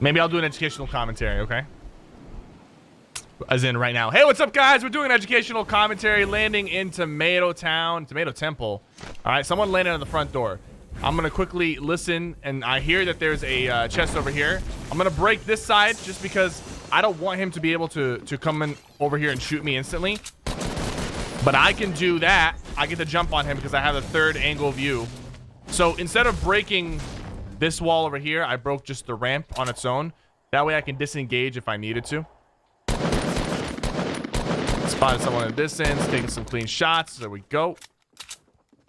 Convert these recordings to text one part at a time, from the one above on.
Maybe I'll do an educational commentary, okay? As in right now. Hey, what's up, guys? We're doing an educational commentary landing in Tomato Temple. All right, someone landed on the front door. I'm going to quickly listen, and I hear that there's a chest over here. I'm going to break this side just because I don't want him to be able to come in over here and shoot me instantly. But I can do that. I get to jump on him because I have a third angle view. So instead of breaking this wall over here, I broke just the ramp on its own. That way I can disengage if I needed to. Spotted someone in the distance, taking some clean shots. There we go.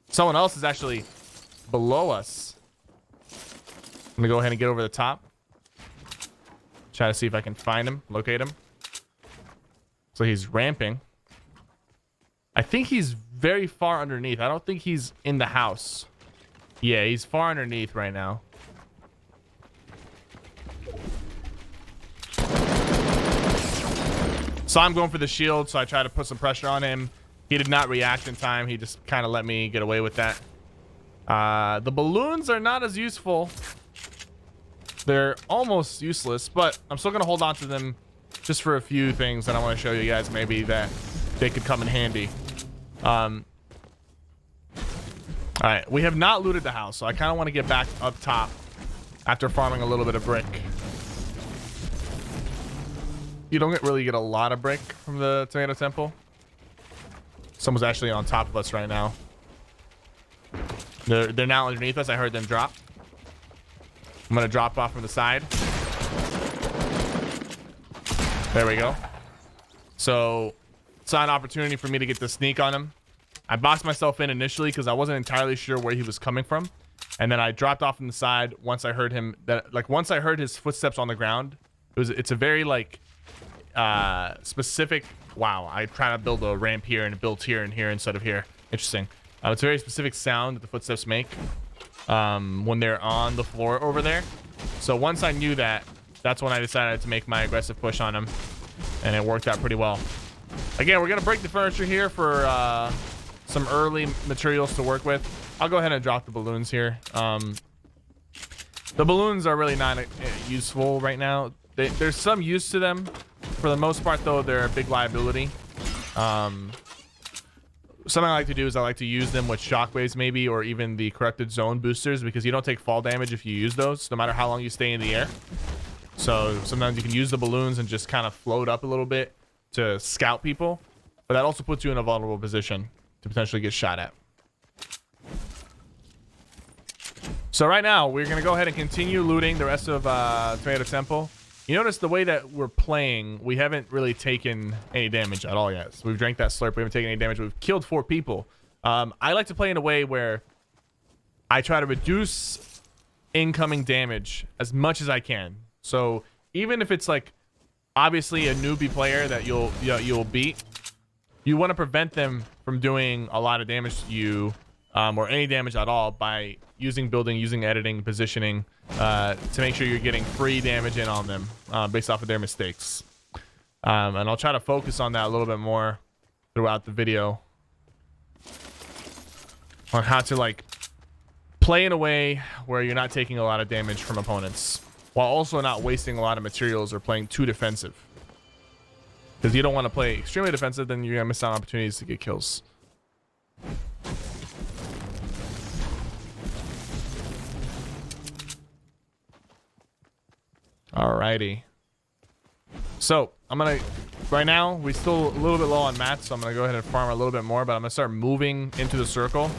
Someone else is actually below us. I'm gonna go ahead and get over the top. Try to see if I can find him, locate him. So he's ramping. I think he's very far underneath. I don't think he's in the house. Yeah, he's far underneath right now. So I'm going for the shield, so I try to put some pressure on him. He did not react in time. He just kind of let me get away with that. The balloons are not as useful. They're almost useless, but I'm still going to hold on to them just for a few things that I want to show you guys maybe that they could come in handy. All right, we have not looted the house, so I kind of want to get back up top after farming a little bit of brick. You don't really get a lot of brick from the Tomato Temple. Someone's actually on top of us right now. They're now underneath us. I heard them drop. I'm gonna drop off from the side. There we go. So it's an opportunity for me to get the sneak on him. I boxed myself in initially because I wasn't entirely sure where he was coming from, and then I dropped off from the side once I heard him. Once I heard his footsteps on the ground. It's a very specific. Wow, I try to build a ramp here and it builds here and here instead of here. Interesting. It's a very specific sound that the footsteps make when they're on the floor over there. So once I knew that, that's when I decided to make my aggressive push on him, and it worked out pretty well. Again, we're gonna break the furniture here for some early materials to work with. I'll go ahead and drop the balloons here. The balloons are really not useful right now. There's some use to them. For the most part, though, they're a big liability. Something I like to do is I like to use them with shockwaves maybe, or even the corrupted zone boosters, because you don't take fall damage if you use those, no matter how long you stay in the air. So sometimes you can use the balloons and just kind of float up a little bit to scout people, but that also puts you in a vulnerable position to potentially get shot at. So right now, we're going to go ahead and continue looting the rest of Tomato Temple. You notice the way that we're playing, we haven't really taken any damage at all yet. So we've drank that slurp. We haven't taken any damage. We've killed 4 people. I like to play in a way where I try to reduce incoming damage as much as I can. So even if it's like obviously a newbie player that you'll beat, you want to prevent them from doing a lot of damage to you, or any damage at all, by using building, using editing, positioning, to make sure you're getting free damage in on them based off of their mistakes. And I'll try to focus on that a little bit more throughout the video on how to play in a way where you're not taking a lot of damage from opponents while also not wasting a lot of materials or playing too defensive, because you don't want to play extremely defensive, then you're gonna miss out on opportunities to get kills. Alrighty. So I'm gonna, right now we still a little bit low on mats, so I'm gonna go ahead and farm a little bit more, but I'm gonna start moving into the circle.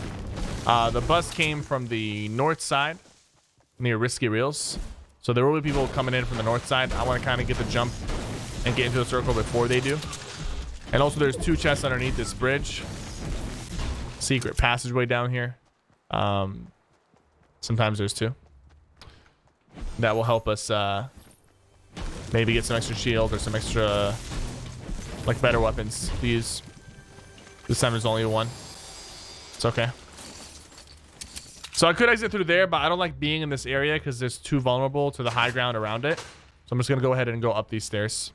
The bus came from the north side near Risky Reels, so there will be people coming in from the north side. I want to kind of get the jump and get into the circle before they do. And also there's 2 chests underneath this bridge, secret passageway down here. Sometimes there's 2 that will help us maybe get some extra shield or some extra better weapons to use. This time there's only 1. It's okay. So I could exit through there, but I don't like being in this area because it's too vulnerable to the high ground around it. So I'm just gonna go ahead and go up these stairs.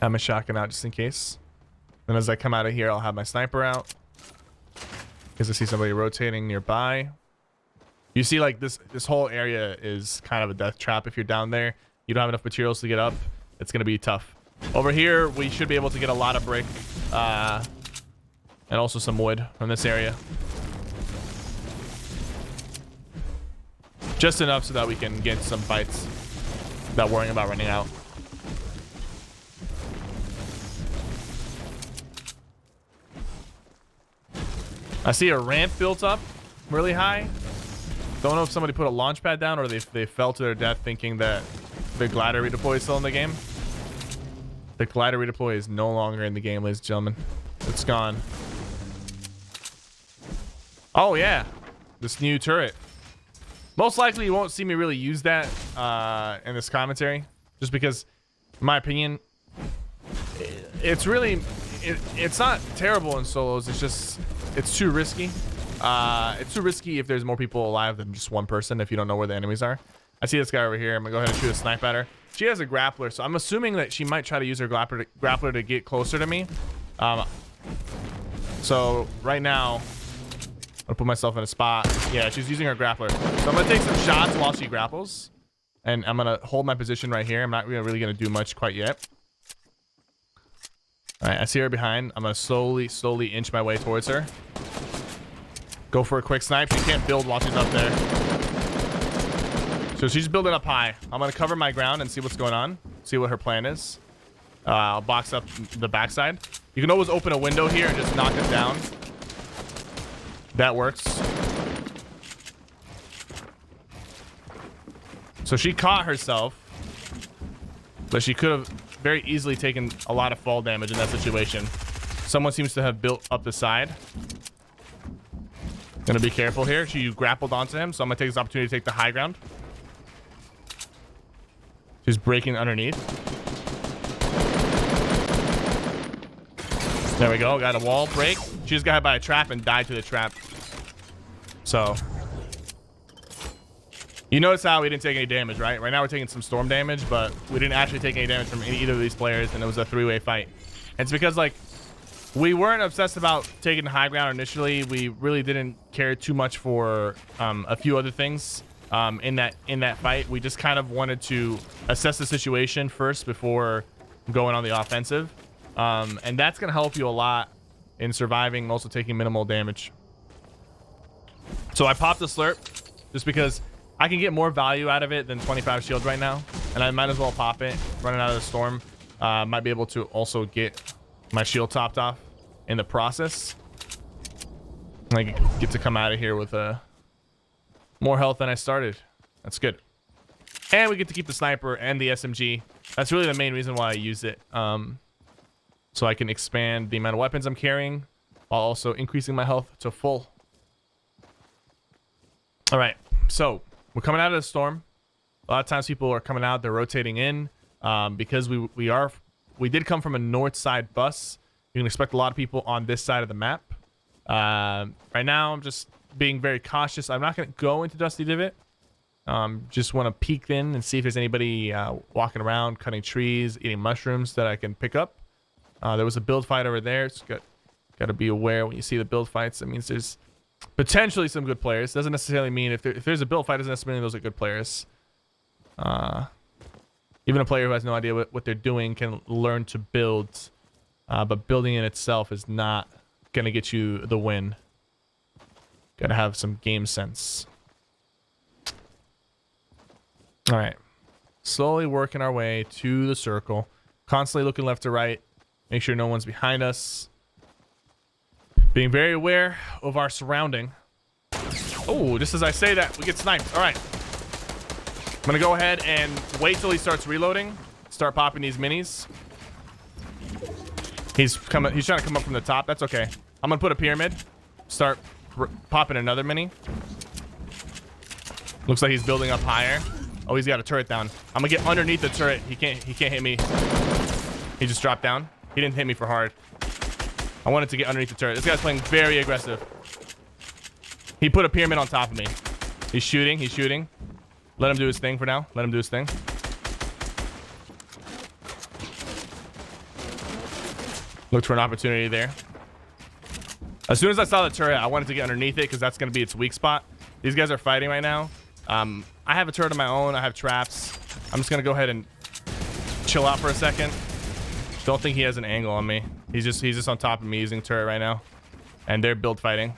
Have my shotgun out just in case. And as I come out of here, I'll have my sniper out because I see somebody rotating nearby. You see, like, this whole area is kind of a death trap. If you're down there, you don't have enough materials to get up. It's going to be tough. Over here, we should be able to get a lot of brick and also some wood from this area. Just enough so that we can get some fights without worrying about running out. I see a ramp built up really high. Don't know if somebody put a launch pad down or they fell to their death thinking that the glider redeploy is still in the game. The glider redeploy is no longer in the game, ladies and gentlemen. It's gone. Oh, yeah. This new turret. Most likely you won't see me really use that in this commentary. Just because, in my opinion, it's really... It's not terrible in solos. It's just... It's too risky. It's too risky if there's more people alive than just one person if you don't know where the enemies are. I see this guy over here. I'm gonna go ahead and shoot a snipe at her. She has a grappler, so I'm assuming that she might try to use her grappler to get closer to me. So right now, I'll put myself in a spot. Yeah, she's using her grappler. So I'm gonna take some shots while she grapples, and I'm gonna hold my position right here. I'm not really gonna do much quite yet. All right, I see her behind. I'm gonna slowly inch my way towards her. Go for a quick snipe. She can't build while she's up there. So she's building up high. I'm gonna cover my ground and see what's going on. See what her plan is. I'll box up the backside. You can always open a window here and just knock it down. That works. So she caught herself, but she could have very easily taken a lot of fall damage in that situation. Someone seems to have built up the side. Gonna be careful here. She grappled onto him, so I'm gonna take this opportunity to take the high ground. She's breaking underneath. There we go. Got a wall break. She just got hit by a trap and died to the trap. So you notice how we didn't take any damage, right? Right now we're taking some storm damage, but we didn't actually take any damage from either of these players, and it was a three-way fight. And it's because, like, we weren't obsessed about taking the high ground initially. We really didn't care too much for a few other things in that fight. We just kind of wanted to assess the situation first before going on the offensive, and that's gonna help you a lot in surviving and also taking minimal damage. So I popped the slurp just because I can get more value out of it than 25 shield right now, and I might as well pop it. Running out of the storm, might be able to also get my shield topped off in the process. I get to come out of here with more health than I started. That's good. And we get to keep the sniper and the SMG. That's really the main reason why I use it. So I can expand the amount of weapons I'm carrying while also increasing my health to full. All right, so we're coming out of the storm. A lot of times people are coming out, they're rotating in because we did come from a north side bus. You can expect a lot of people on this side of the map. Right now, I'm just being very cautious. I'm not going to go into Dusty Divot. Just want to peek in and see if there's anybody walking around, cutting trees, eating mushrooms that I can pick up. There was a build fight over there. So got to be aware when you see the build fights. That means there's potentially some good players. Doesn't necessarily mean if there's a build fight, doesn't necessarily mean those are good players. Even a player who has no idea what they're doing can learn to build, but building in itself is not gonna get you the win. Gotta have some game sense. All right, slowly working our way to the circle, constantly looking left to right, make sure no one's behind us, being very aware of our surrounding. Oh, just as I say that, we get sniped. All right, I'm gonna go ahead and wait till he starts reloading, start popping these minis. He's trying to come up from the top. That's okay. I'm gonna put a pyramid, start popping another mini. Looks like he's building up higher. Oh, he's got a turret down. I'm gonna get underneath the turret. He can't hit me. He just dropped down. He didn't hit me for hard. I wanted to get underneath the turret. This guy's playing very aggressive. He put a pyramid on top of me. He's shooting. He's shooting. Let him do his thing for now. Let him do his thing. Looked for an opportunity there. As soon as I saw the turret, I wanted to get underneath it because that's going to be its weak spot. These guys are fighting right now. I have a turret of my own. I have traps. I'm just gonna go ahead and chill out for a second. Don't think he has an angle on me. He's just on top of me using turret right now, and they're build fighting.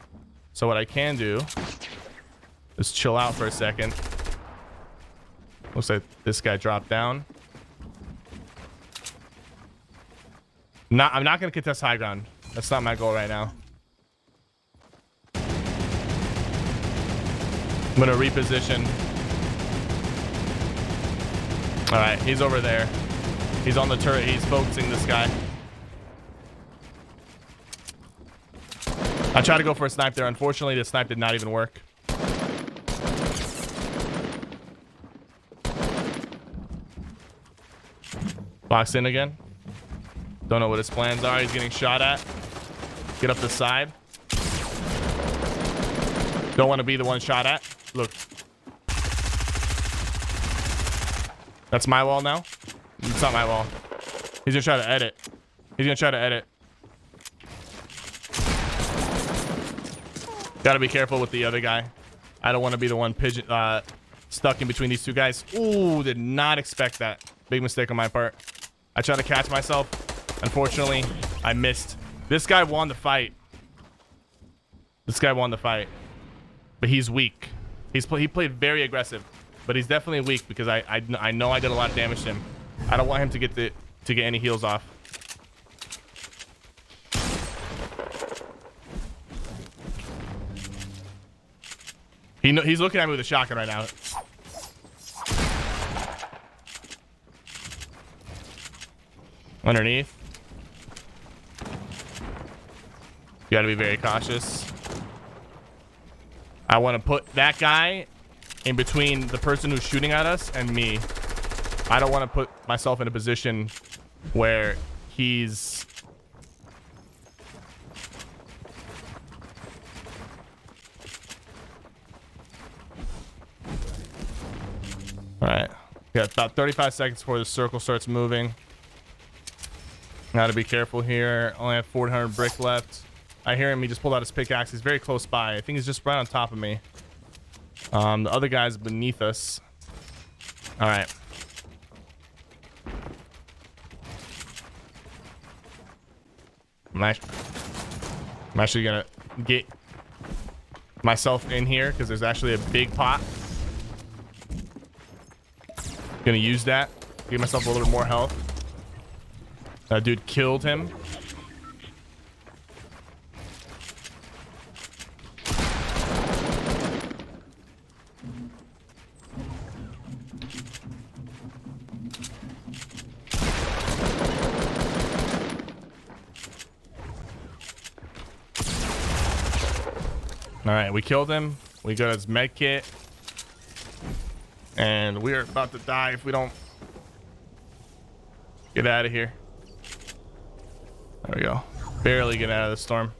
So what I can do is chill out for a second. Looks like this guy dropped down. I'm not gonna contest high ground. That's not my goal right now. I'm gonna reposition. All right, he's over there. He's on the turret. He's focusing this guy. I tried to go for a snipe there. Unfortunately, the snipe did not even work. Box in again. Don't know what his plans are. He's getting shot at. Get up the side. Don't want to be the one shot at. Look. That's my wall now. It's not my wall. He's gonna try to edit. He's gonna try to edit. Gotta be careful with the other guy. I don't want to be the one stuck in between these two guys. Ooh, did not expect that. Big mistake on my part. I tried to catch myself. Unfortunately, I missed. This guy won the fight. This guy won the fight. But he's weak. He played very aggressive. But he's definitely weak because I know I did a lot of damage to him. I don't want him to get any heals off. He's looking at me with a shotgun right now. Underneath. You gotta be very cautious. I want to put that guy in between the person who's shooting at us and me. I don't want to put myself in a position where he's... All right. Got about 35 seconds before the circle starts moving. Gotta be careful here. Only have 400 brick left. I hear him. He just pulled out his pickaxe. He's very close by. I think he's just right on top of me. The other guy's beneath us. All right. I'm actually gonna get myself in here because there's actually a big pot. Gonna use that. Give myself a little bit more health. That dude killed him. All right, we killed him. We got his med kit. And we are about to die if we don't get out of here. There we go. Barely get out of the storm.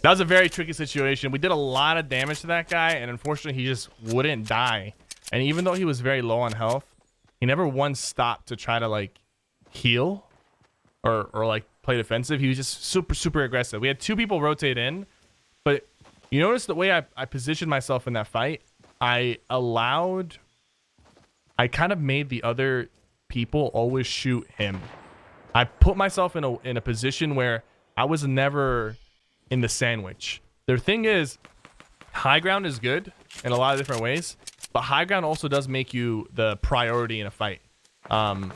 That was a very tricky situation. We did a lot of damage to that guy, and unfortunately, he just wouldn't die. And even though he was very low on health, he never once stopped to try to like heal or like play defensive. He was just super aggressive. We had two people rotate in, but you notice the way I positioned myself in that fight. I kind of made the other people always shoot him. I put myself in a position where I was never in the sandwich. The thing is, high ground is good in a lot of different ways, but high ground also does make you the priority in a fight. I'm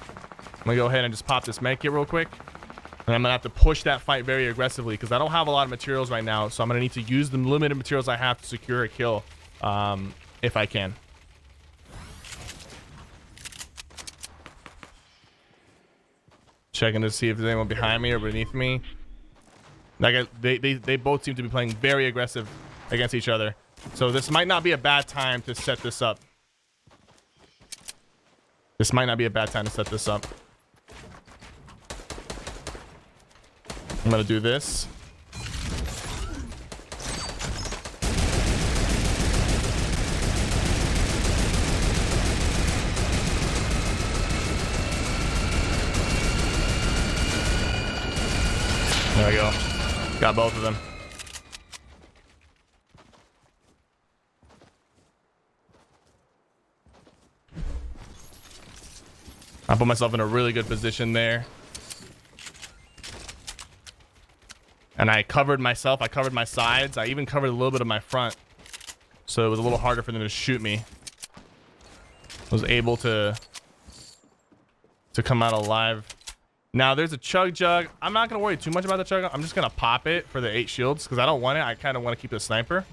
gonna go ahead and just pop this med kit real quick, and I'm gonna have to push that fight very aggressively because I don't have a lot of materials right now, so I'm gonna need to use the limited materials I have to secure a kill, if I can. Checking to see if there's anyone behind me or beneath me. Like they both seem to be playing very aggressive against each other. So this might not be a bad time to set this up. This might not be a bad time to set this up. I'm gonna do this. There we go. Got both of them. I put myself in a really good position there. And I covered myself. I covered my sides. I even covered a little bit of my front. So it was a little harder for them to shoot me. I was able to come out alive. Now there's a chug jug. I'm not going to worry too much about the chug. I'm just going to pop it for the 8 shields because I don't want it. I kind of want to keep the sniper.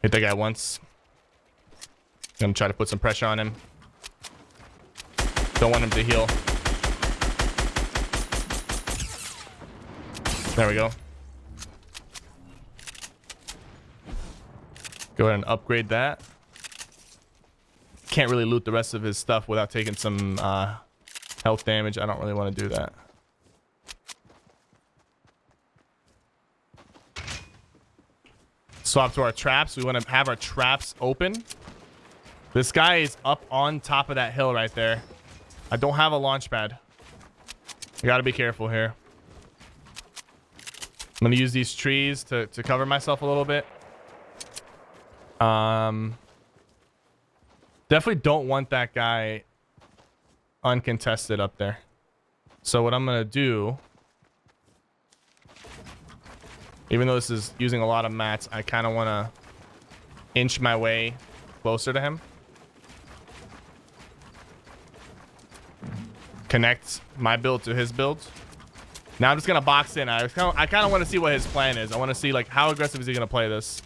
Hit that guy once. I'm gonna try to put some pressure on him. Don't want him to heal. There we go. Go ahead and upgrade that. Can't really loot the rest of his stuff without taking some health damage. I don't really want to do that. Swap to our traps. We want to have our traps open. This guy is up on top of that hill right there. I don't have a launch pad. I got to be careful here. I'm going to use these trees to cover myself a little bit. Definitely don't want that guy uncontested up there. So what I'm going to do, even though this is using a lot of mats, I kind of want to inch my way closer to him. Connect my build to his build. Now I'm just going to box in. I kind of want to see what his plan is. I want to see like how aggressive is he going to play this.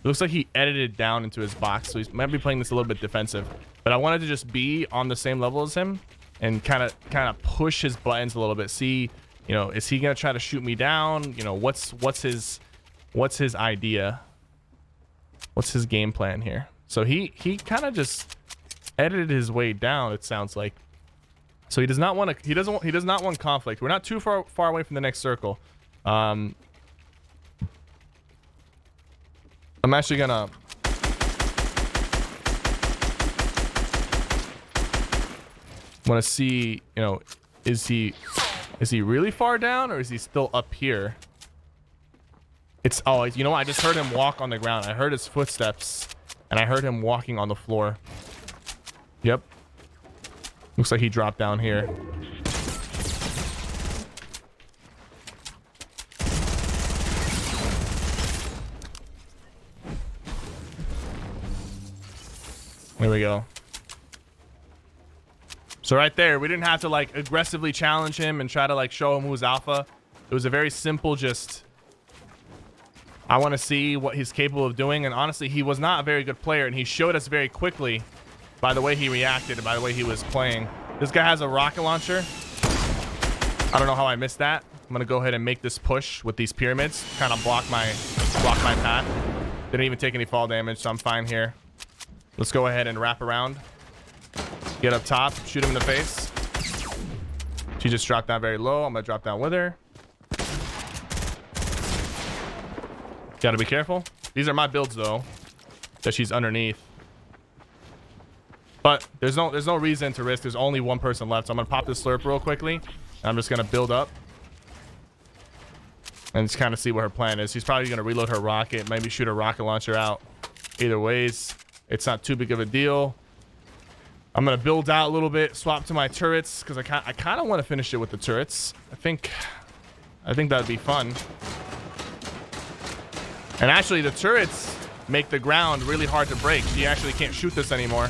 It looks like he edited down into his box, so he might be playing this a little bit defensive. But I wanted to just be on the same level as him and kind of push his buttons a little bit. See, you know, is he gonna try to shoot me down? You know, what's his idea? What's his game plan here? So he kind of just edited his way down. It sounds like. So he does not want to. He does not want conflict. We're not too far away from the next circle. I'm actually gonna. Want to see, you know, is he really far down or is he still up here? It's, oh, you know what? I just heard him walk on the ground. I heard his footsteps and I heard him walking on the floor. Yep. Looks like he dropped down here. There we go. So right there, we didn't have to like aggressively challenge him and try to like show him who's alpha. It was a very simple just, I want to see what he's capable of doing. And honestly, he was not a very good player and he showed us very quickly by the way he reacted and by the way he was playing. This guy has a rocket launcher. I don't know how I missed that. I'm going to go ahead and make this push with these pyramids, kind of block my path. Didn't even take any fall damage, so I'm fine here. Let's go ahead and wrap around. Get up top, shoot him in the face. She just dropped down very low. I'm gonna drop down with her. Gotta be careful. These are my builds though, that she's underneath. But there's no reason to risk. There's only one person left, so I'm gonna pop this slurp real quickly. And I'm just gonna build up and just kind of see what her plan is. She's probably gonna reload her rocket, maybe shoot a rocket launcher out. Either ways, it's not too big of a deal. I'm gonna build out a little bit, swap to my turrets because I kind of want to finish it with the turrets. I think that'd be fun. And actually, the turrets make the ground really hard to break. She actually can't shoot this anymore.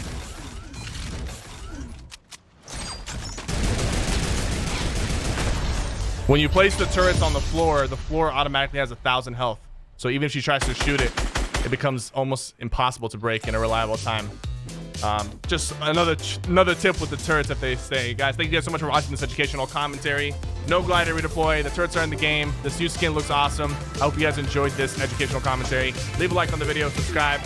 When you place the turrets on the floor automatically has 1,000 health. So even if she tries to shoot it, it becomes almost impossible to break in a reliable time. Just another tip with the turrets that they say. Guys, thank you guys so much for watching this educational commentary. No glider redeploy. The turrets are in the game. This new skin looks awesome. I hope you guys enjoyed this educational commentary. Leave a like on the video, subscribe.